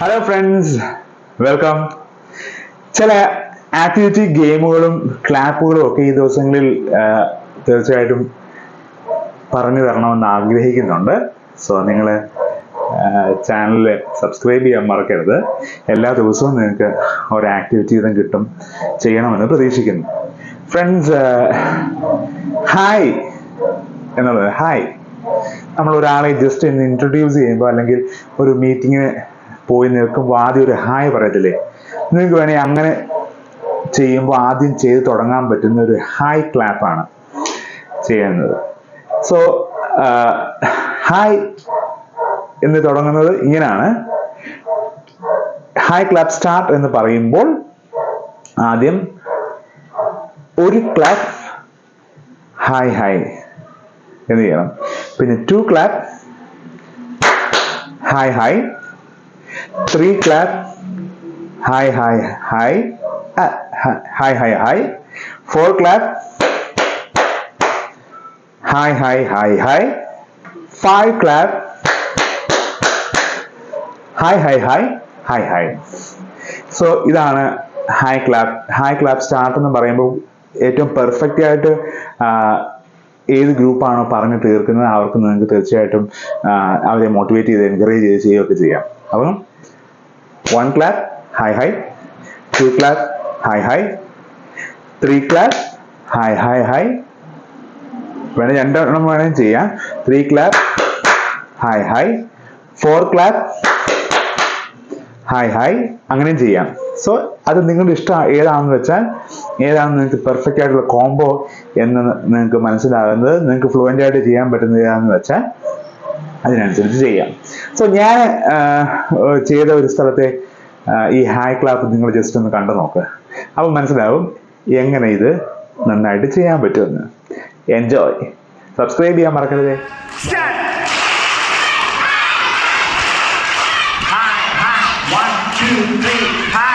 Hello friends, welcome. ചില activity ഗെയിമുകളും ക്ലാപ്പുകളും ഒക്കെ ഈ ദിവസങ്ങളിൽ തീർച്ചയായിട്ടും പറഞ്ഞു തരണമെന്ന് ആഗ്രഹിക്കുന്നുണ്ട്. സോ നിങ്ങൾ ചാനൽ സബ്സ്ക്രൈബ് ചെയ്യാൻ മറക്കരുത്. എല്ലാ ദിവസവും നിങ്ങൾക്ക് ഒരു ആക്ടിവിറ്റി ഇതും കിട്ടും, ചെയ്യണമെന്ന് പ്രതീക്ഷിക്കുന്നു. ഫ്രണ്ട്സ്, ഹായ് എന്നുള്ളത്, ഹായ് നമ്മൾ ഒരാളെ ജസ്റ്റ് ഒന്ന് ഇൻട്രൊഡ്യൂസ് ചെയ്യുമ്പോൾ അല്ലെങ്കിൽ ഒരു മീറ്റിങ്ങിന് പോയി നിൽക്കുമ്പോൾ ആദ്യം ഒരു ഹായ് പറയത്തില്ലേ? നിങ്ങൾക്ക് വേണമെങ്കിൽ അങ്ങനെ ചെയ്യുമ്പോൾ ആദ്യം ചെയ്ത് തുടങ്ങാൻ പറ്റുന്ന ഒരു ഹായ് ക്ലാപ്പാണ് ചെയ്യുന്നത്. സോ ഹായ് എന്ന് തുടങ്ങുന്നത് ഇങ്ങനെയാണ്. ഹായ് ക്ലാപ്പ് സ്റ്റാർട്ട് എന്ന് പറയുമ്പോൾ ആദ്യം ഒരു ക്ലാപ്പ് ഹായ് ഹായ് എന്ന് ചെയ്യണം. പിന്നെ 2 clap hi hi, 3 clap hi hi hi hi hi hi, 4 clap hi hi hi hi, 5 clap hi hi hi hi hi. So ഇതാണ് hi clap. Hi clap start എന്ന് പറയുമ്പോൾ ഏറ്റവും പെർഫെക്റ്റ് ആയിട്ട് ഏത് ഗ്രൂപ്പാണോ പറഞ്ഞു തീർക്കുന്നത് അവർക്ക് നിങ്ങൾക്ക് തീർച്ചയായിട്ടും അവരെ മോട്ടിവേറ്റ് ചെയ്ത് എൻകറേജ് ചെയ്ത് ചെയ്യുകയൊക്കെ ചെയ്യാം. അപ്പം 1 clap hi hi, 2 clap hi hi, 3 clap hi hi hi, വേണേൽ 2 എണ്ണം വേണമെങ്കിൽ ചെയ്യാം. 3 clap hi hi, 4 clap hi hi, അങ്ങനെയും ചെയ്യാം. സോ അത് നിങ്ങളുടെ ഇഷ്ടം ഏതാണെന്ന് വെച്ചാൽ, ഏതാണ് നിങ്ങൾക്ക് പെർഫെക്റ്റ് ആയിട്ടുള്ള കോംബോ എന്ന് നിങ്ങൾക്ക് മനസ്സിലാകുന്നത്, നിങ്ങൾക്ക് ഫ്ലുവൻ്റ് ആയിട്ട് ചെയ്യാൻ പറ്റുന്നത് ഏതാണെന്ന് വെച്ചാൽ അതിനനുസരിച്ച് ചെയ്യാം. സോ ഞാൻ ചെയ്ത ഒരു സ്ഥലത്തെ ഈ ഹായ് ക്ലാപ്പ് നിങ്ങൾ ജസ്റ്റ് ഒന്ന് കണ്ടു നോക്കുക. അപ്പോൾ മനസ്സിലാവും എങ്ങനെ ഇത് നന്നായിട്ട് ചെയ്യാൻ പറ്റുമെന്ന്. എൻജോയ്. സബ്സ്ക്രൈബ് ചെയ്യാൻ മറക്കരുത്. Hi, 1, 2, 3, hi.